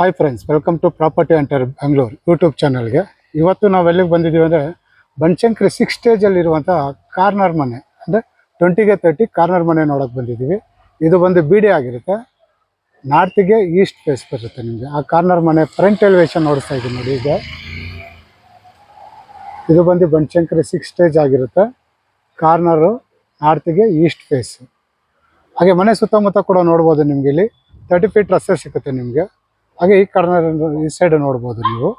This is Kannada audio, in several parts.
Hi friends, welcome to property ಅಂಟರ್ ಬೆಂಗಳೂರು ಯೂಟ್ಯೂಬ್ ಚಾನಲ್ಗೆ. ಇವತ್ತು ನಾವು ಎಲ್ಲಿಗೆ ಬಂದಿದ್ದೀವಿ ಅಂದರೆ ಬನಶಂಕರಿ 6 ಸ್ಟೇಜಲ್ಲಿರುವಂಥ ಕಾರ್ನರ್ ಮನೆ ಅಂದರೆ 20ಗೆ 30 ಕಾರ್ನರ್ ಮನೆ ನೋಡೋಕೆ ಬಂದಿದ್ದೀವಿ. ಇದು ಬಂದು ಬಿ ಡಿ ಆಗಿರುತ್ತೆ, ನಾರ್ತಿಗೆ ಈಸ್ಟ್ ಫೇಸ್ ಬರುತ್ತೆ. ನಿಮಗೆ ಆ ಕಾರ್ನರ್ ಮನೆ ಫ್ರಂಟ್ ಎಲಿವೇಶನ್ ನೋಡಿಸ್ತಾ ಇದ್ದೀನಿ ನೋಡಿ. ಈಗ ಇದು ಬಂದು ಬನಶಂಕರಿ 6 ಸ್ಟೇಜ್ ಆಗಿರುತ್ತೆ, ಕಾರ್ನರು ನಾರ್ತಿಗೆ ಈಸ್ಟ್ ಫೇಸ್. ಹಾಗೆ ಮನೆ ಸುತ್ತಮುತ್ತ ಕೂಡ ನೋಡ್ಬೋದು. ನಿಮಗೆ ಇಲ್ಲಿ 30 ಫೀಟ್ ರಸ್ತೆ ಸಿಗುತ್ತೆ ನಿಮಗೆ. ಹಾಗೆ ಈ ಕಾರ್ನರ್ ಈ ಸೈಡ್ ನೋಡ್ಬೋದು ನೀವು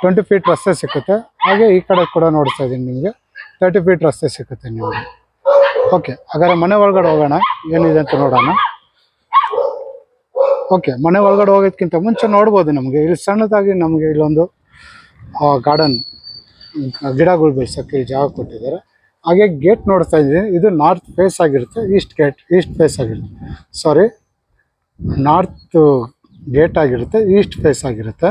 20 ಫೀಟ್ ರಸ್ತೆ ಸಿಗುತ್ತೆ. ಹಾಗೆ ಈ ಕಡೆ ಕೂಡ ನೋಡ್ತಾ ಇದ್ದೀನಿ ನಿಮಗೆ 30 ಫೀಟ್ ರಸ್ತೆ ಸಿಗುತ್ತೆ ನಿಮಗೆ. ಓಕೆ, ಹಾಗಾದ್ರೆ ಮನೆ ಒಳಗಡೆ ಹೋಗೋಣ, ಏನಿದೆ ಅಂತ ನೋಡೋಣ. ಓಕೆ, ಮನೆ ಒಳಗಡೆ ಹೋಗೋದಕ್ಕಿಂತ ಮುಂಚೆ ನೋಡ್ಬೋದು ನಮಗೆ ಇಲ್ಲಿ ಸಣ್ಣದಾಗಿ ನಮಗೆ ಇಲ್ಲೊಂದು ಗಾರ್ಡನ್, ಗಿಡಗಳು ಬೆಳೆಸೋಕ್ಕೆ ಜಾಗ ಕೊಟ್ಟಿದ್ದಾರೆ. ಹಾಗೆ ಗೇಟ್ ನೋಡ್ತಾ ಇದ್ದೀನಿ, ಇದು ನಾರ್ತ್ ಫೇಸ್ ಆಗಿರುತ್ತೆ, ಈಸ್ಟ್ ಫೇಸ್ ಆಗಿರುತ್ತೆ. ಸಾರಿ, ನಾರ್ತ್ ಗೇಟ್ ಆಗಿರುತ್ತೆ, ಈಸ್ಟ್ ಫೇಸ್ ಆಗಿರುತ್ತೆ.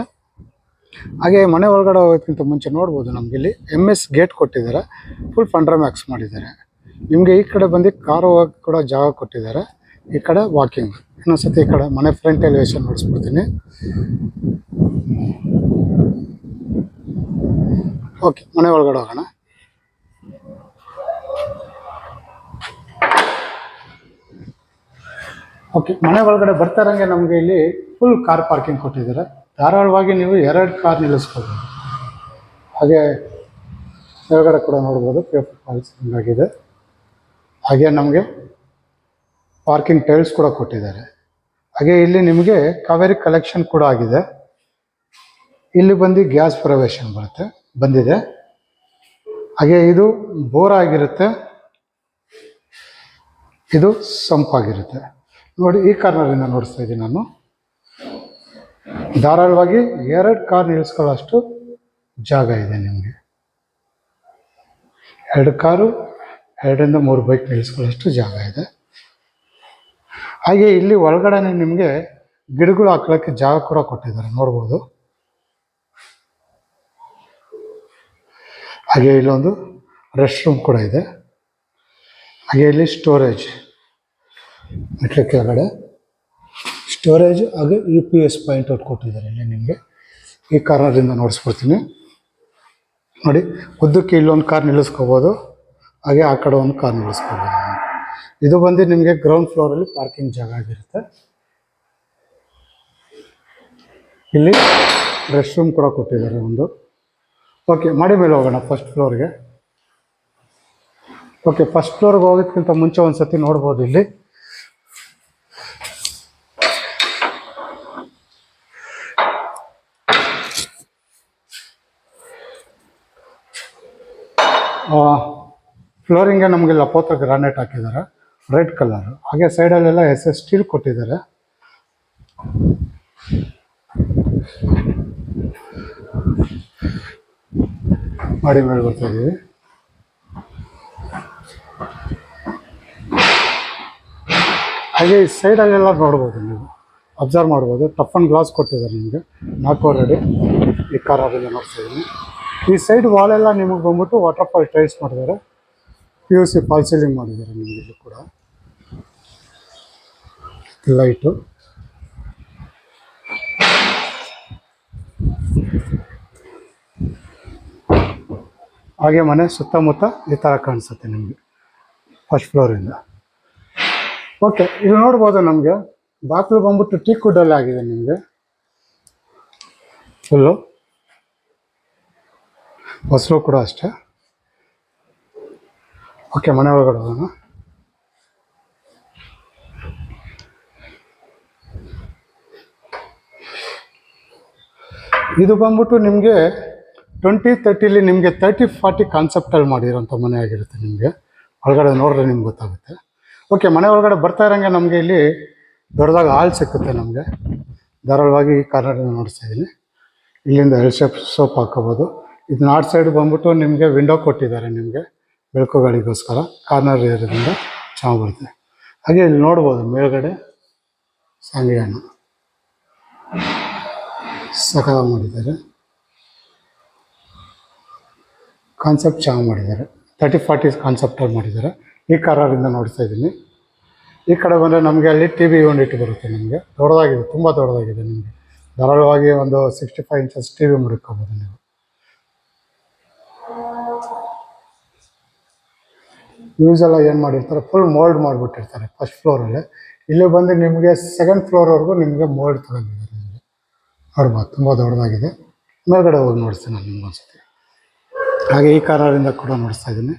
ಹಾಗೆ ಮನೆ ಒಳಗಡೆ ಹೋಗೋದಕ್ಕಿಂತ ಮುಂಚೆ ನೋಡ್ಬೋದು ನಮಗೆ ಇಲ್ಲಿ MS ಗೇಟ್ ಕೊಟ್ಟಿದ್ದಾರೆ, ಫುಲ್ ಫಂಡ್ರ ಮ್ಯಾಕ್ಸ್ ಮಾಡಿದ್ದಾರೆ. ನಿಮಗೆ ಈ ಕಡೆ ಬಂದು ಕಾರ್ ಹೋಗೋಕ್ಕೆ ಕೂಡ ಜಾಗ ಕೊಟ್ಟಿದ್ದಾರೆ, ಈ ಕಡೆ ವಾಕಿಂಗ್. ಇನ್ನೊಂದ್ಸತಿ ಈ ಕಡೆ ಮನೆ ಫ್ರಂಟ್ ಎಲಿವೇಶನ್ ನೋಡಿಸ್ಬಿಡ್ತೀನಿ. ಓಕೆ, ಮನೆ ಒಳಗಡೆ ಹೋಗೋಣ. ಓಕೆ, ಮನೆ ಒಳಗಡೆ ಬರ್ತಾ ಇರೋಂಗೆ ನಮಗೆ ಇಲ್ಲಿ ಫುಲ್ ಕಾರ್ ಪಾರ್ಕಿಂಗ್ ಕೊಟ್ಟಿದ್ದಾರೆ. ಧಾರಾಳವಾಗಿ ನೀವು 2 ಕಾರ್ ನಿಲ್ಲಿಸ್ಬೋದು. ಹಾಗೆ ಕೆಳಗಡೆ ಕೂಡ ನೋಡ್ಬೋದು, ಪೇಪರ್ ಪಾಲಿಸಿಂಗ್ ಆಗಿದೆ. ಹಾಗೆ ನಮಗೆ ಪಾರ್ಕಿಂಗ್ ಟೈಲ್ಸ್ ಕೂಡ ಕೊಟ್ಟಿದ್ದಾರೆ. ಹಾಗೆ ಇಲ್ಲಿ ನಿಮಗೆ ಕಾವೇರಿ ಕಲೆಕ್ಷನ್ ಕೂಡ ಆಗಿದೆ. ಇಲ್ಲಿ ಬಂದು ಗ್ಯಾಸ್ ಪ್ರವೇಶ ಬಂದಿದೆ. ಹಾಗೆ ಇದು ಬೋರ್ ಆಗಿರುತ್ತೆ, ಇದು ಸಂಪಾಗಿರುತ್ತೆ ನೋಡಿ. ಈ ಕಾರ್ನರಿಂದ ನೋಡಿಸ್ತಾ ಇದ್ದೀನಿ ನಾನು. ಧಾರಾಳವಾಗಿ 2 ಕಾರ್ ನಿಲ್ಲಿಸ್ಕೊಳ್ಳೋಷ್ಟು ಜಾಗ ಇದೆ ನಿಮಗೆ. 2 ಕಾರು, 2ರಿಂದ 3 ಬೈಕ್ ನಿಲ್ಲಿಸ್ಕೊಳ್ಳೋಷ್ಟು ಜಾಗ ಇದೆ. ಹಾಗೆ ಇಲ್ಲಿ ಒಳಗಡೆ ನಿಮಗೆ ಗಿಡಗಳು ಹಾಕೊಳ್ಳೋಕ್ಕೆ ಜಾಗ ಕೂಡ ಕೊಟ್ಟಿದ್ದಾರೆ, ನೋಡ್ಬೋದು. ಹಾಗೆ ಇಲ್ಲೊಂದು ರೆಸ್ಟ್ ರೂಮ್ ಕೂಡ ಇದೆ. ಹಾಗೆ ಇಲ್ಲಿ ಸ್ಟೋರೇಜ್, ಮೆಟ್ಲ ಕೆಳಗಡೆ ಸ್ಟೋರೇಜ್, ಹಾಗೆ UPS ಪಾಯಿಂಟ್ ಔಟ್ ಕೊಟ್ಟಿದ್ದಾರೆ ಇಲ್ಲಿ ನಿಮಗೆ. ಈ ಕಾರ್ನರಿಂದ ನೋಡಿಸ್ಕೊಡ್ತೀನಿ ನೋಡಿ. ಉದ್ದಕ್ಕೆ ಇಲ್ಲೊಂದು ಕಾರ್ ನಿಲ್ಲಿಸ್ಕೋಬೋದು, ಹಾಗೆ ಆ ಕಡೆ ಒಂದು ಕಾರ್ ನಿಲ್ಲಿಸ್ಕೋಬೋದು. ಇದು ಬಂದು ನಿಮಗೆ ಗ್ರೌಂಡ್ ಫ್ಲೋರಲ್ಲಿ ಪಾರ್ಕಿಂಗ್ ಜಾಗ ಆಗಿರುತ್ತೆ. ಇಲ್ಲಿ ರೆಸ್ಟ್ ರೂಮ್ ಕೂಡ ಕೊಟ್ಟಿದ್ದಾರೆ ಒಂದು. ಓಕೆ, ಮಾಡಿ ಮೇಲೆ ಹೋಗೋಣ ಫಸ್ಟ್ ಫ್ಲೋರ್ಗೆ. ಓಕೆ, ಫಸ್ಟ್ ಫ್ಲೋರ್ಗೆ ಹೋಗೋದಕ್ಕಿಂತ ಮುಂಚೆ ಒಂದು ಸತಿ ನೋಡ್ಬೋದು ಇಲ್ಲಿ ಫ್ಲೋರಿಂಗ್ಗೆ ನಮಗೆ ಲಪೋತ್ರ ಗ್ರಾನೈಟ್ ಹಾಕಿದ್ದಾರೆ, ರೆಡ್ ಕಲರ್. ಹಾಗೆ ಸೈಡಲ್ಲೆಲ್ಲ SS ಸ್ಟೀಲ್ ಕೊಟ್ಟಿದ್ದಾರೆ. ಮಾಡಿ ಮೇಲೆ ಬರ್ತಾ ಇದ್ದೀವಿ. ಹಾಗೆ ಈ ಸೈಡಲ್ಲೆಲ್ಲ ನೋಡ್ಬೋದು, ನೀವು ಅಬ್ಸರ್ವ್ ಮಾಡ್ಬೋದು. ಟಫ್ ಅಂಡ್ ಗ್ಲಾಸ್ ಕೊಟ್ಟಿದ್ದಾರೆ ನಿಮಗೆ, 4 ಅಡಿ. ಈ ಕಾರಲ್ಲಿ ನೋಡ್ತಾ ಇದ್ದೀನಿ. ಈ ಸೈಡ್ ವಾಲೆಲ್ಲ ನಿಮಗೆ ಬಂದ್ಬಿಟ್ಟು ವಾಟರ್ಫಾಲ್ ಟೈಲ್ಸ್ ಮಾಡಿದ್ದಾರೆ, PUC ಫಾಲ್ ಸೀಲಿಂಗ್ ಮಾಡಿದ್ದಾರೆ ನಿಮಗೆ. ಇಲ್ಲಿ ಕೂಡ ಲೈಟು. ಹಾಗೆ ಮನೆ ಸುತ್ತಮುತ್ತ ಈ ಥರ ಕಾಣಿಸುತ್ತೆ ನಿಮಗೆ ಫಸ್ಟ್ ಫ್ಲೋರಿಂದ. ಓಕೆ, ಇಲ್ಲಿ ನೋಡ್ಬೋದು ನಮಗೆ ಬಾಗಿಲು ಬಂದ್ಬಿಟ್ಟು ಟೀಕ್ ವುಡ್ಡಲ್ಲಿ ಆಗಿದೆ ನಿಮಗೆ ಫುಲ್ಲು. ಹೊಸರು ಕೂಡ ಅಷ್ಟೇ. ಓಕೆ, ಮನೆ ಒಳಗಡೆ ಹೋಗೋಣ. ಇದು ಬಂದ್ಬಿಟ್ಟು ನಿಮಗೆ 20-30 ನಿಮಗೆ 30-40 ಕಾನ್ಸೆಪ್ಟಲ್ಲಿ ಮಾಡಿರೋಂಥ ಮನೆ ಆಗಿರುತ್ತೆ. ನಿಮಗೆ ಒಳಗಡೆ ನೋಡಿದ್ರೆ ನಿಮ್ಗೆ ಗೊತ್ತಾಗುತ್ತೆ. ಓಕೆ, ಮನೆ ಒಳಗಡೆ ಬರ್ತಾ ಇರೋಂಗೆ ನಮಗೆ ಇಲ್ಲಿ ದೊಡ್ಡದಾಗಿ ಹಾಲ್ ಸಿಕ್ಕುತ್ತೆ ನಮಗೆ. ಧಾರಾಳವಾಗಿ ಈ ಕಾರ್ನರಿಂದ ನೋಡಿಸ್ತಾ ಇದ್ದೀನಿ. ಇಲ್ಲಿಂದ L ಶೇಪ್ ಸೋಪ್ ಹಾಕೋಬೋದು. ಇದು ನಾರ್ತ್ ಸೈಡ್ ಬಂದ್ಬಿಟ್ಟು ನಿಮಗೆ ವಿಂಡೋ ಕೊಟ್ಟಿದ್ದಾರೆ, ನಿಮಗೆ ಬೆಳಕು ಗಾಳಿಗೋಸ್ಕರ. ಕಾರ್ನರ್ ಇರೋದ್ರಿಂದ ಚೆನ್ನಾಗಿ ಬರುತ್ತೆ. ಹಾಗೆ ಇಲ್ಲಿ ನೋಡ್ಬೋದು ಮೇಲ್ಗಡೆ ಸಂಗೆ ಹಣ್ಣು ಸಕಾಲ ಮಾಡಿದ್ದಾರೆ, ಕಾನ್ಸೆಪ್ಟ್ ಚೆನ್ನಾಗಿ ಮಾಡಿದ್ದಾರೆ. 30-40 ಕಾನ್ಸೆಪ್ಟಲ್ಲಿ ಮಾಡಿದ್ದಾರೆ. ಈ ಕಾರ್ನರಿಂದ ನೋಡ್ತಾ ಇದ್ದೀನಿ. ಈ ಕಡೆ ಬಂದರೆ ನಮಗೆ ಅಲ್ಲಿ TV ಯೂನಿಟ್ ಬರುತ್ತೆ. ನಿಮಗೆ ದೊಡ್ಡದಾಗಿದೆ, ತುಂಬ ದೊಡ್ಡದಾಗಿದೆ. ನಿಮಗೆ ಧಾರಾಳವಾಗಿ ಒಂದು 65 ಇಂಚಸ್ ಟಿ ವಿ ಮಡ್ಕೋಬೋದು ನೀವು. ಯೂಸ್ ಎಲ್ಲ ಏನು ಮಾಡಿರ್ತಾರೆ, ಫುಲ್ ಮೋಲ್ಡ್ ಮಾಡಿಬಿಟ್ಟಿರ್ತಾರೆ ಫಸ್ಟ್ ಫ್ಲೋರಲ್ಲಿ. ಇಲ್ಲಿ ಬಂದು ನಿಮಗೆ ಸೆಕೆಂಡ್ ಫ್ಲೋರ್ವರೆಗೂ ನಿಮಗೆ ಮೋಲ್ಡ್ ತಗೊಂಡಿದ್ದಾರೆ ನಿಮಗೆ ನೋಡ್ಬೋದು, ತುಂಬ ದೊಡ್ಡದಾಗಿದೆ. ಮೇಲ್ಗಡೆ ಹೋಗಿ ನೋಡಿಸ್ತೀನಿ ನಾನು ನಿಮ್ಗೊಂದ್ಸತಿ. ಹಾಗೆ ಈ ಕಾರಿಂದ ಕೂಡ ನೋಡಿಸ್ತಾ ಇದ್ದೀನಿ.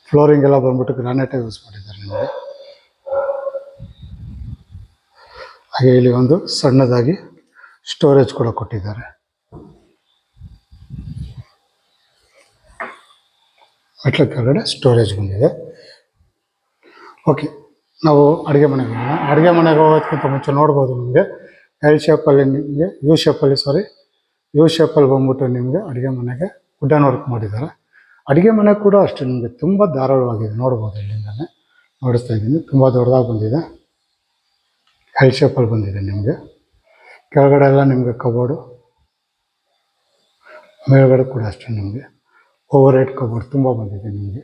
ಫ್ಲೋರಿಂಗ್ ಎಲ್ಲ ಬಂದ್ಬಿಟ್ಟು ಗ್ರಾನೈಟೇ ಯೂಸ್ ಮಾಡಿದ್ದಾರೆ ನಿಮಗೆ. ಹಾಗೆ ಇಲ್ಲಿ ಒಂದು ಸಣ್ಣದಾಗಿ ಸ್ಟೋರೇಜ್ ಕೂಡ ಕೊಟ್ಟಿದ್ದಾರೆ. ಮೆಟ್ಲ ಕೆಳಗಡೆ ಸ್ಟೋರೇಜ್ ಬಂದಿದೆ. ಓಕೆ, ನಾವು ಅಡುಗೆ ಮನೆಗೆ ಹೋಗೋಣ. ಅಡುಗೆ ಮನೆಗೆ ಹೋಗೋದಕ್ಕಿಂತ ಮುಂಚೆ ನೋಡ್ಬೋದು ನಿಮಗೆ ಎಲ್ ಶೇಪಲ್ಲಿ ನಿಮಗೆ ಯು ಶೇಪಲ್ಲಿ ಬಂದ್ಬಿಟ್ಟು ನಿಮಗೆ ಅಡುಗೆ ಮನೆಗೆ ವುಡನ್ ವರ್ಕ್ ಮಾಡಿದ್ದಾರೆ. ಅಡುಗೆ ಮನೆ ಕೂಡ ಅಷ್ಟೇ ನಿಮಗೆ ತುಂಬ ಧಾರಾಳವಾಗಿದೆ, ನೋಡ್ಬೋದು. ಇಲ್ಲಿಂದಲೇ ನೋಡಿಸ್ತಾ ಇದ್ದೀನಿ, ತುಂಬ ದೊಡ್ಡದಾಗಿ ಬಂದಿದೆ. ಎಲ್ ಶೇಪಲ್ಲಿ ಬಂದಿದೆ ನಿಮಗೆ. ಕೆಳಗಡೆ ಎಲ್ಲ ನಿಮಗೆ ಕಬೋರ್ಡು, ಮೇಲ್ಗಡೆ ಕೂಡ ಅಷ್ಟೇ ನಿಮಗೆ ಓವರ್ ಹೆಡ್ ಕಬೋರ್ಡ್ ತುಂಬ ಬಂದಿದೆ ನಿಮಗೆ.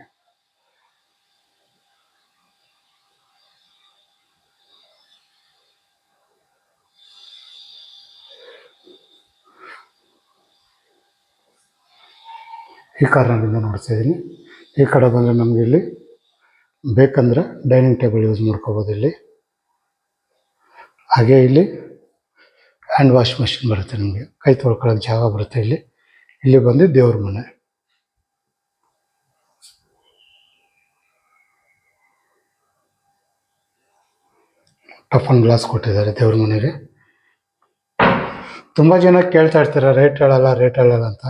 ಈ ಕಾರ್ನರಿಂದ ನೋಡ್ತಾ ಇದ್ದೀನಿ. ಈ ಕಡೆ ಬಂದರೆ ನಮಗೆ ಇಲ್ಲಿ ಬೇಕಂದರೆ ಡೈನಿಂಗ್ ಟೇಬಲ್ ಯೂಸ್ ಮಾಡ್ಕೋಬೋದು ಇಲ್ಲಿ. ಹಾಗೆ ಇಲ್ಲಿ ಹ್ಯಾಂಡ್ ವಾಶ್ ಮೆಷಿನ್ ಬರುತ್ತೆ, ನಿಮಗೆ ಕೈ ತೊಳ್ಕೊಳ್ಳೋಕೆ ಜಾಗ ಬರುತ್ತೆ ಇಲ್ಲಿ. ಇಲ್ಲಿ ಬಂದು ದೇವ್ರ ಮನೆ. ಟಫ್ ಆ್ಯಂಡ್ ಗ್ಲಾಸ್ ಕೊಟ್ಟಿದ್ದಾರೆ ದೇವ್ರ ಮನೆಗೆ. ತುಂಬ ಜನ ಕೇಳ್ತಾ ಇರ್ತಾರೆ ರೇಟ್ ಹೇಳಲ್ಲ ಅಂತ.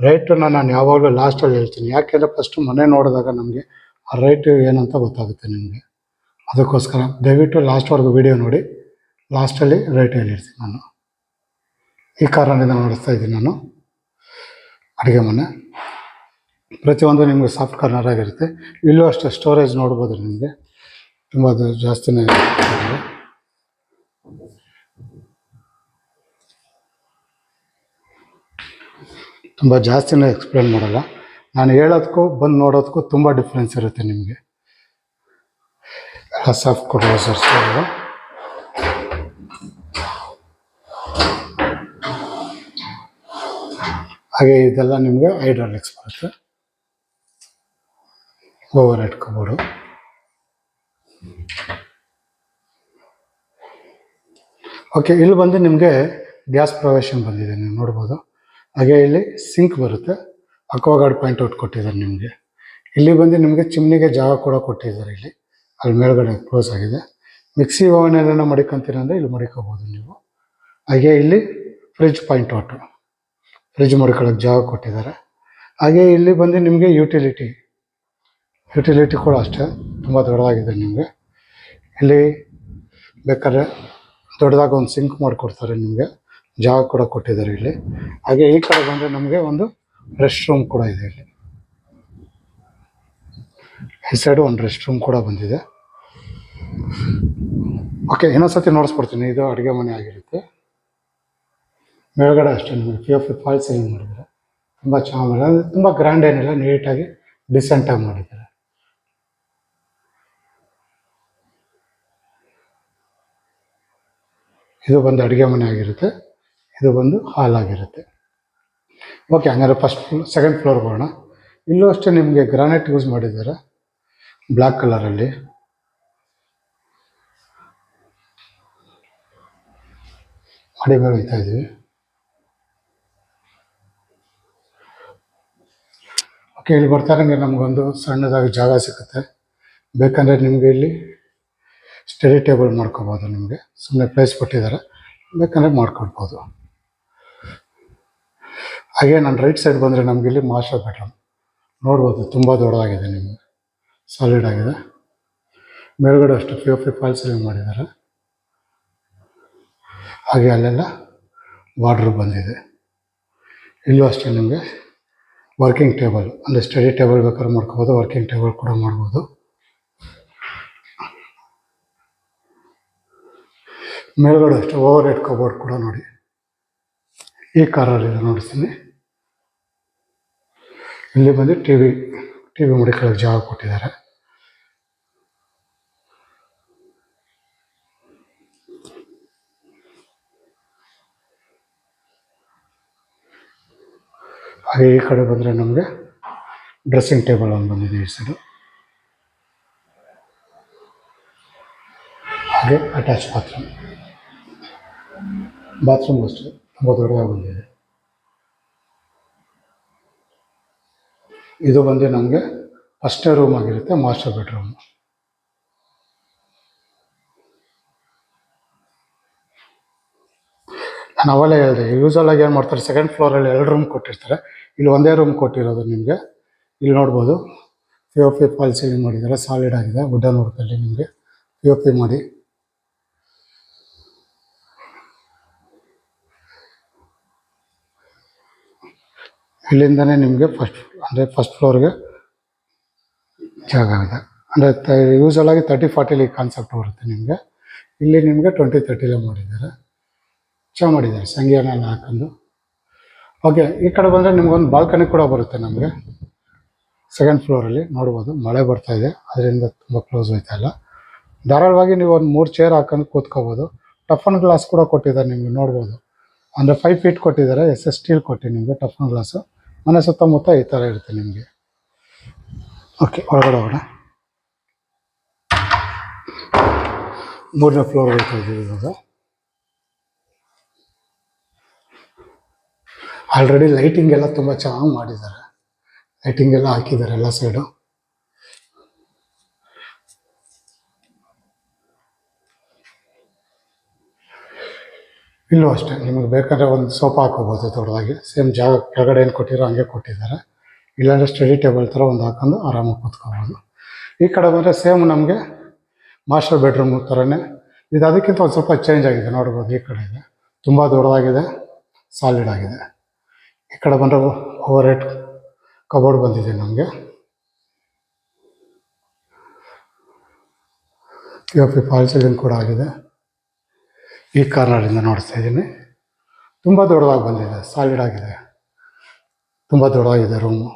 ರೇಟನ್ನು ನಾನು ಯಾವಾಗಲೂ ಲಾಸ್ಟಲ್ಲಿ ಹೇಳ್ತೀನಿ, ಯಾಕೆಂದರೆ ಫಸ್ಟು ಮನೆ ನೋಡಿದಾಗ ನಮಗೆ ಆ ರೇಟು ಏನಂತ ಗೊತ್ತಾಗುತ್ತೆ ನಿಮಗೆ. ಅದಕ್ಕೋಸ್ಕರ ದಯವಿಟ್ಟು ಲಾಸ್ಟ್ವರೆಗೂ ವಿಡಿಯೋ ನೋಡಿ, ಲಾಸ್ಟಲ್ಲಿ ರೇಟ್ ಹೇಳಿರ್ತೀನಿ ನಾನು. ಈ ಕಾರಣದಿಂದ ನೋಡಿಸ್ತಾ ಇದ್ದೀನಿ ನಾನು ಅಡುಗೆ ಮನೆ. ಪ್ರತಿಯೊಂದು ನಿಮಗೆ ಸಾಫ್ಟ್ ಕಾರ್ನರ್ ಆಗಿರುತ್ತೆ. ಇಲ್ಲೂ ಅಷ್ಟೇ ಸ್ಟೋರೇಜ್ ನೋಡ್ಬೋದು ನಿಮಗೆ, ತುಂಬ ಜಾಸ್ತಿನೇ ಇದೆ. ತುಂಬ ಜಾಸ್ತಿನೇ ಎಕ್ಸ್ಪ್ಲೇನ್ ಮಾಡಲ್ಲ, ನಾನು ಹೇಳೋದಕ್ಕೂ ಬಂದು ನೋಡೋದಕ್ಕೂ ತುಂಬ ಡಿಫ್ರೆನ್ಸ್ ಇರುತ್ತೆ ನಿಮಗೆ. ಎಲ್ಲ ಸಾಫ್ಟ್ ಕೊಡೋಸರ್ಸ್. ಹಾಗೆ ಇದೆಲ್ಲ ನಿಮಗೆ ಹೈಡ್ರಾಲಿಕ್ಸ್ ಬರುತ್ತೆ. Over head cupboard. ಓಕೆ, ಇಲ್ಲಿ ಬಂದು ನಿಮಗೆ ಗ್ಯಾಸ್ ಪ್ರೊವಿಷನ್ ಬಂದಿದೆ, ನೀವು ನೋಡ್ಬೋದು. ಹಾಗೆ ಇಲ್ಲಿ ಸಿಂಕ್ ಬರುತ್ತೆ, ಅಕ್ವಾಗಾರ್ಡ್ ಪಾಯಿಂಟ್ ಔಟ್ ಕೊಟ್ಟಿದ್ದಾರೆ ನಿಮಗೆ. ಇಲ್ಲಿ ಬಂದು ನಿಮಗೆ ಚಿಮ್ನಿಗೆ ಜಾಗ ಕೂಡ ಕೊಟ್ಟಿದ್ದಾರೆ ಇಲ್ಲಿ. ಅಲ್ಲಿ ಮೇಲ್ಗಡೆ ಕ್ಲೋಸ್ ಆಗಿದೆ. ಮಿಕ್ಸಿ ಓವನ್ ಏನೇನೋ ಮಡಿಕೊಂತೀರ ಅಂದರೆ ಇಲ್ಲಿ ಮಡಿಕೋಬೋದು ನೀವು. ಹಾಗೆ ಇಲ್ಲಿ ಫ್ರಿಜ್ ಪಾಯಿಂಟ್ ಔಟು, ಫ್ರಿಜ್ ಮಡ್ಕೊಳ್ಳೋಕೆ ಜಾಗ ಕೊಟ್ಟಿದ್ದಾರೆ. ಹಾಗೆ ಇಲ್ಲಿ ಬಂದು ನಿಮಗೆ ಯುಟಿಲಿಟಿ ಕೂಡ ಅಷ್ಟೇ ತುಂಬ ದೊಡ್ಡದಾಗಿದೆ ನಿಮಗೆ. ಇಲ್ಲಿ ಬೇಕಾದ್ರೆ ದೊಡ್ಡದಾಗಿ ಒಂದು ಸಿಂಕ್ ಮಾಡಿಕೊಡ್ತಾರೆ ನಿಮಗೆ, ಜಾಗ ಕೂಡ ಕೊಟ್ಟಿದ್ದಾರೆ ಇಲ್ಲಿ. ಹಾಗೆ ಈ ಕಡೆ ಬಂದರೆ ನಮಗೆ ಒಂದು ರೆಸ್ಟ್ ರೂಮ್ ಕೂಡ ಇದೆ ಇಲ್ಲಿ. ಈ ಸೈಡು ಒಂದು ರೆಸ್ಟ್ ರೂಮ್ ಕೂಡ ಬಂದಿದೆ. ಓಕೆ, ಇನ್ನೊಂದ್ಸತಿ ನೋಡಿಸ್ಕೊಡ್ತೀನಿ. ಇದು ಅಡುಗೆ ಮನೆ ಆಗಿರುತ್ತೆ. ಮೇಲ್ಗಡೆ ಅಷ್ಟೇ ನಿಮಗೆ POP ಫಾಲ್ ಸೀಲಿಂಗ್ ಮಾಡಿದ್ದಾರೆ, ತುಂಬ ಚೆನ್ನಾಗಿ ಮಾಡಿದ್ದಾರೆ. ತುಂಬ ಗ್ರ್ಯಾಂಡ್ ಏನಿಲ್ಲ, ನೀಟಾಗಿ ಡಿಸೆಂಟಾಗಿ ಮಾಡಿದ್ದಾರೆ. ಇದು ಬಂದು ಅಡುಗೆ ಮನೆ ಆಗಿರುತ್ತೆ, ಇದು ಬಂದು ಹಾಲ್ ಆಗಿರುತ್ತೆ. ಓಕೆ, ಹಂಗಾದ್ರೆ ಸೆಕೆಂಡ್ ಫ್ಲೋರ್ಗೆ ಹೋಗೋಣ. ಇಲ್ಲೂ ಅಷ್ಟೇ ನಿಮಗೆ ಗ್ರಾನೈಟ್ ಯೂಸ್ ಮಾಡಿದ್ದಾರೆ, ಬ್ಲ್ಯಾಕ್ ಕಲರಲ್ಲಿ. ಮಾಡಿ ಮೇಲೆ ಹೋಗ್ತಾ ಇದ್ದೀವಿ. ಓಕೆ, ಇಲ್ಲಿ ಬರ್ತಾರಂಗೆ ನಮಗೊಂದು ಸಣ್ಣದಾಗಿ ಜಾಗ ಸಿಗುತ್ತೆ. ಬೇಕಂದರೆ ನಿಮಗೆ ಇಲ್ಲಿ ಸ್ಟಡಿ ಟೇಬಲ್ ಮಾಡ್ಕೋಬೋದು. ನಿಮಗೆ ಸುಮ್ಮನೆ ಪ್ಲೇಸ್ ಕೊಟ್ಟಿದ್ದಾರೆ, ಬೇಕಂದರೆ ಮಾಡ್ಕೊಳ್ಬೋದು. ಹಾಗೆ ನಾನು ರೈಟ್ ಸೈಡ್ ಬಂದರೆ ನಮಗೆ ಇಲ್ಲಿ ಮಾಸ್ಟರ್ ಬೆಡ್ರೂಮ್ ನೋಡ್ಬೋದು, ತುಂಬ ದೊಡ್ಡದಾಗಿದೆ, ನಿಮಗೆ ಸಾಲಿಡ್ ಆಗಿದೆ. ಮೇಲ್ಗಡೆ ಅಷ್ಟು POP ಫಾಲ್ ಸೀಲಿಂಗ್ ಮಾಡಿದ್ದಾರೆ. ಹಾಗೆ ಅಲ್ಲೆಲ್ಲ ವಾರ್ಡ್ರೋಬ್ ಬಂದಿದೆ. ಇಲ್ಲೂ ಅಷ್ಟೇ ನಿಮಗೆ ವರ್ಕಿಂಗ್ ಟೇಬಲ್, ಅಂದರೆ ಸ್ಟಡಿ ಟೇಬಲ್ ಬೇಕಾದ್ರೆ ಮಾಡ್ಕೋಬೋದು, ವರ್ಕಿಂಗ್ ಟೇಬಲ್ ಕೂಡ ಮಾಡ್ಬೋದು. ಮೇಲ್ಗಡೆ ಅಷ್ಟೇ ಓವರ್ ಹೆಡ್ ಕಬೋರ್ಡ್ ಕೂಡ ನೋಡಿ. ಈ ಕಾರಲ್ಲಿ ನೋಡಿಸ್ತೀನಿ. ಇಲ್ಲಿ ಬಂದು ಟಿ ವಿ ಮಡಿಕೊಳ್ಳೋಕೆ ಜಾಗ ಕೊಟ್ಟಿದ್ದಾರೆ. ಹಾಗೆ ಈ ಕಡೆ ಬಂದರೆ ನಮಗೆ ಡ್ರೆಸ್ಸಿಂಗ್ ಟೇಬಲ್ ಒಂದು ಬಂದಿದೆ ಈ ಸೈಡು. ಹಾಗೆ ಅಟ್ಯಾಚ್ ಬಾತ್ರೂಮ್ ಅಷ್ಟೇ ತುಂಬ ದೊಡ್ಡದಾಗಿ ಬಂದಿದೆ. ಇದು ಬಂದು ನಮಗೆ ಫಸ್ಟ್ನೇ ರೂಮ್ ಆಗಿರುತ್ತೆ, ಮಾಸ್ಟರ್ ಬೆಡ್ರೂಮ್. ನಾನು ಅವೆಲ್ಲ ಹೇಳಿದೆ, ಯೂಸಲ್ ಆಗಿ ಏನು ಮಾಡ್ತಾರೆ, ಸೆಕೆಂಡ್ ಫ್ಲೋರಲ್ಲಿ 2 ರೂಮ್ ಕೊಟ್ಟಿರ್ತಾರೆ, ಇಲ್ಲಿ ಒಂದೇ ರೂಮ್ ಕೊಟ್ಟಿರೋದು ನಿಮಗೆ. ಇಲ್ಲಿ ನೋಡ್ಬೋದು POP ಫಾಲ್ ಸೀಲಿಂಗ್ ಮಾಡಿದ್ದಾರೆ, ಸಾಲಿಡ್ ಆಗಿದೆ, ವುಡನ್ ವರ್ಕಲ್ಲಿ ನಿಮಗೆ POP ಮಾಡಿ. ಇಲ್ಲಿಂದನೇ ನಿಮಗೆ ಫಸ್ಟ್ ಫ್ಲೋರ್ಗೆ ಜಾಗ ಇದೆ. ಅಂದರೆ ಯೂಸಲ್ ಆಗಿ 30-40 ಕಾನ್ಸೆಪ್ಟ್ ಬರುತ್ತೆ ನಿಮಗೆ. ಇಲ್ಲಿ ನಿಮಗೆ 20-30 ಮಾಡಿದ್ದಾರೆ, ಚೆನ್ನಾಗಿ ಮಾಡಿದ್ದಾರೆ, ಸಂಖ್ಯೆನೆಲ್ಲ ಹಾಕೊಂಡು. ಓಕೆ, ಈ ಕಡೆ ಬಂದರೆ ನಿಮ್ಗೊಂದು ಬಾಲ್ಕನಿ ಕೂಡ ಬರುತ್ತೆ ನಮಗೆ ಸೆಕೆಂಡ್ ಫ್ಲೋರಲ್ಲಿ. ನೋಡ್ಬೋದು ಮಳೆ ಬರ್ತಾ ಇದೆ, ಅದರಿಂದ ತುಂಬ ಕ್ಲೋಸ್ ಹೋಯ್ತಾ ಇಲ್ಲ. ಧಾರಾಳವಾಗಿ ನೀವು ಒಂದು 3 ಚೇರ್ ಹಾಕೊಂಡು ಕೂತ್ಕೋಬೋದು. ಟಫನ್ ಗ್ಲಾಸ್ ಕೂಡ ಕೊಟ್ಟಿದ್ದಾರೆ ನಿಮಗೆ, ನೋಡ್ಬೋದು. ಅಂದರೆ 5 ಫೀಟ್ ಕೊಟ್ಟಿದ್ದಾರೆ, ಸ್ಟೀಲ್ ಕೊಟ್ಟು ನಿಮಗೆ ಟಫನ್ ಗ್ಲಾಸು. ಮನೆ ಸುತ್ತಮುತ್ತ ಈ ಥರ ಇರುತ್ತೆ ನಿಮಗೆ. ಓಕೆ, ಒಳಗಡೆ ಹೋಗೋಣ. 3ನೇ ಫ್ಲೋರ್ ಹೋಗ್ತಾ ಇದ್ದೀವಿ ಇವಾಗ. ಆಲ್ರೆಡಿ ಲೈಟಿಂಗ್ ಎಲ್ಲ ತುಂಬ ಚೆನ್ನಾಗಿ ಮಾಡಿದ್ದಾರೆ, ಲೈಟಿಂಗ್ ಎಲ್ಲ ಹಾಕಿದ್ದಾರೆ ಎಲ್ಲ ಸೈಡು. ಇಲ್ಲೂ ಅಷ್ಟೇ, ನಿಮಗೆ ಬೇಕಾದ್ರೆ ಒಂದು ಸೋಫಾ ಹಾಕೋಬೋದು ದೊಡ್ಡದಾಗಿ, ಸೇಮ್ ಜಾಗ ಕೆಳಗಡೆ ಏನು ಕೊಟ್ಟಿರೋ ಹಂಗೆ ಕೊಟ್ಟಿದ್ದಾರೆ. ಇಲ್ಲಾಂದರೆ ಸ್ಟಡಿ ಟೇಬಲ್ ಥರ ಒಂದು ಹಾಕೊಂಡು ಆರಾಮಾಗಿ ಕೂತ್ಕೋಬೋದು. ಈ ಕಡೆ ಬಂದರೆ ಸೇಮ್ ನಮಗೆ ಮಾಸ್ಟರ್ ಬೆಡ್ರೂಮ್ ಥರನೇ ಇದು, ಅದಕ್ಕಿಂತ ಒಂದು ಸ್ವಲ್ಪ ಚೇಂಜ್ ಆಗಿದೆ. ನೋಡ್ಬೋದು ಈ ಕಡೆ ಇದೆ, ತುಂಬ ದೊಡ್ಡದಾಗಿದೆ, ಸಾಲಿಡ್ ಆಗಿದೆ. ಈ ಕಡೆ ಬಂದರೆ ಓವರ್ ಹೆಡ್ ಕಬೋರ್ಡ್ ಬಂದಿದೆ ನಮಗೆ. POP ಫಾಲ್ ಸೀಲಿಂಗ್ ಕೂಡ ಆಗಿದೆ. ಈ ಕಾರ್ನರಿಂದ ನೋಡ್ತಾ ಇದ್ದೀನಿ, ತುಂಬ ದೊಡ್ಡದಾಗಿ ಬಂದಿದೆ, ಸಾಲಿಡ್ ಆಗಿದೆ, ತುಂಬ ದೊಡ್ಡದಾಗಿದೆ ರೂಮು.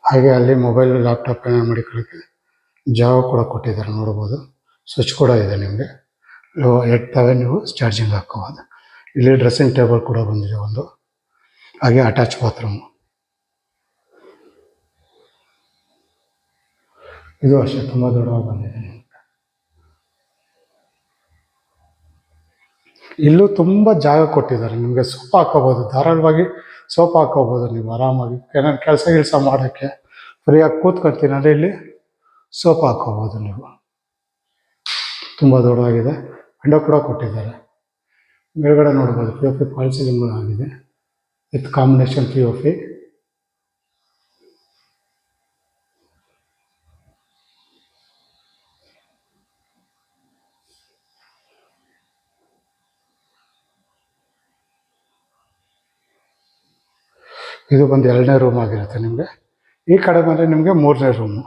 ಹಾಗೆ ಅಲ್ಲಿ ಮೊಬೈಲ್ ಲ್ಯಾಪ್ಟಾಪ್ ಏನೋ ಮಡಿಕೊಳ್ಳೋಕ್ಕೆ ಜಾಗ ಕೂಡ ಕೊಟ್ಟಿದ್ದಾರೆ, ನೋಡ್ಬೋದು. ಸ್ವಿಚ್ ಕೂಡ ಇದೆ ನಿಮಗೆ, ಎಡ್ತವೆ ನೀವು ಚಾರ್ಜಿಂಗ್ ಹಾಕೋಬೋದು. ಇಲ್ಲಿ ಡ್ರೆಸ್ಸಿಂಗ್ ಟೇಬಲ್ ಕೂಡ ಬಂದಿದೆ ಒಂದು, ಹಾಗೆ ಅಟ್ಯಾಚ್ ಬಾತ್ರೂಮ್. ಇದು ಅಷ್ಟೇ ತುಂಬ ದೊಡ್ಡದಾಗಿ ಬಂದಿದೆ. ಇಲ್ಲೂ ತುಂಬ ಜಾಗ ಕೊಟ್ಟಿದ್ದಾರೆ ನಿಮಗೆ, ಸೋಫಾ ಹಾಕೋಬೋದು, ಧಾರಾಳವಾಗಿ ಸೋಫಾ ಹಾಕೋಬೋದು ನೀವು ಆರಾಮಾಗಿ. ಏನಾದ್ರು ಕೆಲಸ ಮಾಡೋಕ್ಕೆ ಫ್ರೀಯಾಗಿ ಕೂತ್ಕೊಳ್ತೀನಿ ಅಂದರೆ ಇಲ್ಲಿ ಸೋಫಾ ಹಾಕೋಬೋದು ನೀವು. ತುಂಬ ದೊಡ್ಡದಾಗಿದೆ, ವಿಂಡೋ ಕೂಡ ಕೊಟ್ಟಿದ್ದಾರೆ. ಮೇಲ್ಗಡೆ ನೋಡ್ಬೋದು POP ಫಾಲ್ ಸೀಲಿಂಗ್ ಆಗಿದೆ ವಿತ್ ಕಾಂಬಿನೇಷನ್ POP. ಇದು ಬಂದು 2ನೇ ರೂಮ್ ಆಗಿರುತ್ತೆ ನಿಮಗೆ. ಈ ಕಡೆ ಬಂದರೆ ನಿಮಗೆ 3ನೇ ರೂಮು,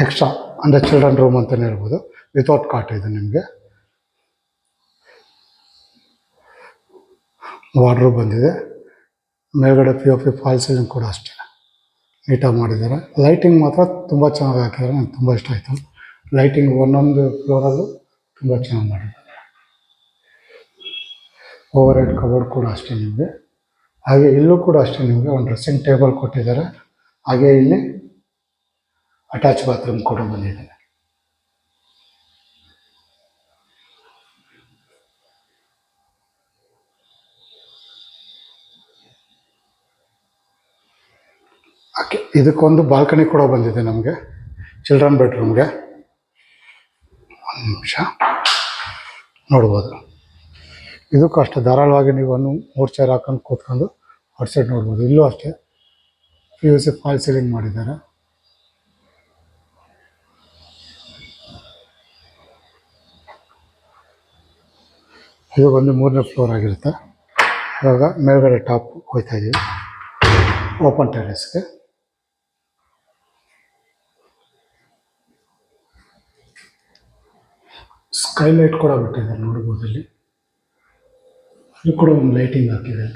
ಎಕ್ಸ್ಟ್ರಾ ಅಂದರೆ ಚಿಲ್ಡ್ರನ್ ರೂಮ್ ಅಂತಲೇ ಹೇಳ್ಬೋದು, ವಿತೌಟ್ ಕಾಟ್ ಇದೆ ನಿಮಗೆ. ವಾರ್ಡ್ರೋಬ್ ಬಂದಿದೆ, ಮೇಲ್ಗಡೆ POP ಫಾಲ್ ಸೀಲಿಂಗ್ ಕೂಡ ಅಷ್ಟೇ ನೀಟಾಗಿ ಮಾಡಿದ್ದಾರೆ. ಲೈಟಿಂಗ್ ಮಾತ್ರ ತುಂಬ ಚೆನ್ನಾಗಿ ಹಾಕಿದ್ದಾರೆ, ನನಗೆ ತುಂಬ ಇಷ್ಟ ಆಯಿತು. ಲೈಟಿಂಗ್ ಒಂದೊಂದು ಫ್ಲೋರಲ್ಲೂ ತುಂಬ ಚೆನ್ನಾಗಿ ಮಾಡಿದ್ದಾರೆ. ಓವರ್ ಹೆಡ್ ಕಬೋರ್ಡ್ ಕೂಡ ಅಷ್ಟೇ ನಿಮಗೆ. ಹಾಗೆ ಇಲ್ಲೂ ಕೂಡ ಅಷ್ಟೇ ನಿಮಗೆ ಒಂದು ಡ್ರೆಸ್ಸಿಂಗ್ ಟೇಬಲ್ ಕೊಟ್ಟಿದ್ದಾರೆ, ಹಾಗೆ ಇಲ್ಲಿ ಅಟ್ಯಾಚ್ ಬಾತ್ರೂಮ್ ಕೂಡ ಬಂದಿದೆ. ಓಕೆ, ಇದಕ್ಕೊಂದು ಬಾಲ್ಕನಿ ಕೂಡ ಬಂದಿದೆ ನಮಗೆ ಚಿಲ್ಡ್ರನ್ ಬೆಡ್ರೂಮ್ಗೆ. ಒಂದು ನಿಮಿಷ ನೋಡ್ಬೋದು. ಇದಕ್ಕೂ ಅಷ್ಟೇ ಧಾರಾಳವಾಗಿ ನೀವು 3 ಚೇರ್ ಹಾಕೊಂಡು ಕೂತ್ಕೊಂಡು ಔಟ್ಸೈಡ್ ನೋಡ್ಬೋದು. ಇಲ್ಲೂ ಅಷ್ಟೇ POC ಫಾಲ್ ಸೀಲಿಂಗ್ ಮಾಡಿದ್ದಾರೆ. ಇದು ಬಂದು 3ನೇ ಫ್ಲೋರ್ ಆಗಿರುತ್ತೆ. ಇವಾಗ ಮೇಲ್ಗಡೆ ಟಾಪ್ ಹೋಗ್ತಾ ಇದ್ದೀವಿ, ಓಪನ್ ಟೆರೆಸ್ಗೆ. ಸ್ಕೈಲೈಟ್ ಕೂಡ ಬಿಟ್ಟಿದ್ದಾರೆ, ನೋಡ್ಬೋದು. ಇಲ್ಲಿ ಕೂಡ ಒಂದು ಲೈಟಿಂಗ್ ಹಾಕಿದೆ.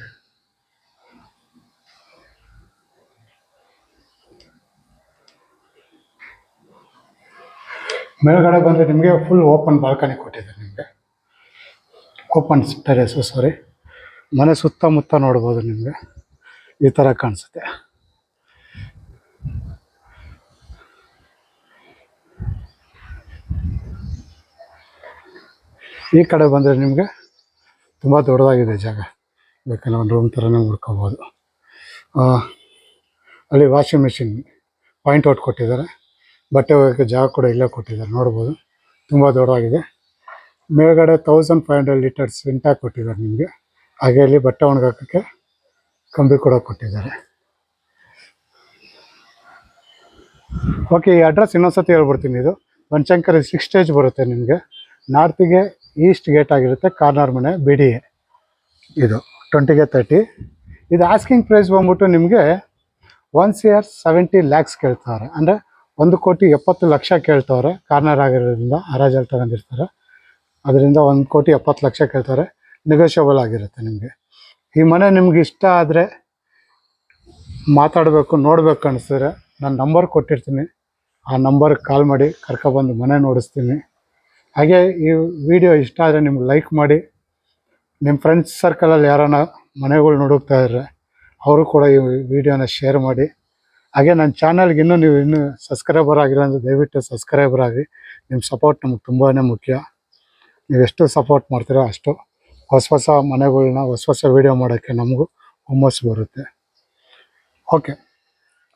ಮೇಲ್ಗಡೆ ಬಂದರೆ ನಿಮಗೆ ಫುಲ್ ಓಪನ್ ಬಾಲ್ಕನಿ ಕೊಟ್ಟಿದ್ದಾರೆ ನಿಮಗೆ. ಓಪನ್ ಟೆರೇಸು ಸಾರಿ. ಮನೆ ಸುತ್ತಮುತ್ತ ನೋಡ್ಬೋದು ನಿಮಗೆ ಈ ಥರ ಕಾಣಿಸುತ್ತೆ. ಈ ಕಡೆ ಬಂದರೆ ನಿಮಗೆ ತುಂಬ ದೊಡ್ಡದಾಗಿದೆ ಜಾಗ. ಬೇಕಂದ್ರೆ ಒಂದು ರೂಮ್ ಥರನೇ ಮಾಡ್ಕೋಬೋದು. ಅಲ್ಲಿ ವಾಷಿಂಗ್ ಮಿಷಿನ್ ಪಾಯಿಂಟ್ ಔಟ್ ಕೊಟ್ಟಿದ್ದಾರೆ. ಬಟ್ಟೆ ಒಗೆಯೋಕ್ಕೆ ಜಾಗ ಕೂಡ ಇಲ್ಲೇ ಕೊಟ್ಟಿದ್ದಾರೆ, ನೋಡ್ಬೋದು. ತುಂಬ ದೊಡ್ಡದಾಗಿದೆ. ಮೇಲ್ಗಡೆ 1500 ಲೀಟರ್ಸ್ ಇಂಟ್ಯಾಕ್ ಕೊಟ್ಟಿದ್ದಾರೆ ನಿಮಗೆ. ಹಾಗೆ ಅಲ್ಲಿ ಬಟ್ಟೆ ಒಣಗಾಕೋಕ್ಕೆ ಕಂಬಿ ಕೂಡ ಕೊಟ್ಟಿದ್ದಾರೆ. ಓಕೆ, ಈ ಅಡ್ರೆಸ್ ಇನ್ನೊಂದ್ಸತಿ ಹೇಳ್ಬಿಡ್ತೀನಿ. ಇದು ಬನಶಂಕರಿ 6 ಸ್ಟೇಜ್ ಬರುತ್ತೆ ನಿಮಗೆ. ನಾರ್ತಿಗೆ ಈಸ್ಟ್ ಗೇಟ್ ಆಗಿರುತ್ತೆ, ಕಾರ್ನರ್ ಮನೆ BDA. ಇದು 20ಗೆ 30. ಇದು ಆಸ್ಕಿಂಗ್ ಪ್ರೈಸ್ ಬಂದ್ಬಿಟ್ಟು ನಿಮಗೆ 1,70 lakhs ಕೇಳ್ತಾರೆ. ಅಂದರೆ 1,70,00,000 ಕೇಳ್ತವ್ರೆ. ಕಾರ್ನರ್ ಆಗಿರೋದ್ರಿಂದ ಹರಾಜಲ್ಲಿ ತಗೊಂಡಿರ್ತಾರೆ. ಅದರಿಂದ 1,70,00,000 ಕೇಳ್ತಾರೆ. ನೆಗೋಷಿಯಬಲ್ ಆಗಿರುತ್ತೆ ನಿಮಗೆ. ಈ ಮನೆ ನಿಮ್ಗೆ ಇಷ್ಟ ಆದರೆ, ಮಾತಾಡಬೇಕು ನೋಡಬೇಕು ಅನಿಸಿದ್ರೆ ನಾನು ನಂಬರ್ ಕೊಟ್ಟಿರ್ತೀನಿ. ಆ ನಂಬರ್ಗೆ ಕಾಲ್ ಮಾಡಿ ಕರ್ಕೊಬಂದು ಮನೆ ನೋಡಿಸ್ತೀನಿ. ಹಾಗೆ ಈ ವಿಡಿಯೋ ಇಷ್ಟ ಆದರೆ ನಿಮ್ಗೆ ಲೈಕ್ ಮಾಡಿ. ನಿಮ್ಮ ಫ್ರೆಂಡ್ಸ್ ಸರ್ಕಲಲ್ಲಿ ಯಾರಾನ ಮನೆಗಳು ನೋಡುತ್ತಾ ಇದ್ದರೆ ಅವರು ಕೂಡ ಈ ವಿಡಿಯೋನ ಶೇರ್ ಮಾಡಿ. ಹಾಗೆ ನನ್ನ ಚಾನಲ್ಗೆ ನೀವು ಇನ್ನೂ ಸಬ್ಸ್ಕ್ರೈಬರ್ ಆಗಿಲ್ಲ ಅಂದರೆ ದಯವಿಟ್ಟು ಸಬ್ಸ್ಕ್ರೈಬರ್ ಆಗಿ. ನಿಮ್ಮ ಸಪೋರ್ಟ್ ನಮ್ಗೆ ತುಂಬಾ ಮುಖ್ಯ. ನೀವೆಷ್ಟು ಸಪೋರ್ಟ್ ಮಾಡ್ತೀರೋ ಅಷ್ಟು ಹೊಸ ಮನೆಗಳ್ನ ಹೊಸ ವೀಡಿಯೋ ಮಾಡೋಕ್ಕೆ ನಮಗೂ ಹುಮ್ಮಸ್ಸು ಬರುತ್ತೆ. ಓಕೆ,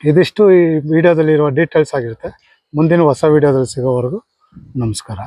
ಇದಿಷ್ಟು ಈ ವಿಡಿಯೋದಲ್ಲಿರುವ ಡೀಟೇಲ್ಸ್ ಆಗಿರುತ್ತೆ. ಮುಂದಿನ ಹೊಸ ವೀಡಿಯೋದಲ್ಲಿ ಸಿಗೋವರೆಗೂ ನಮಸ್ಕಾರ.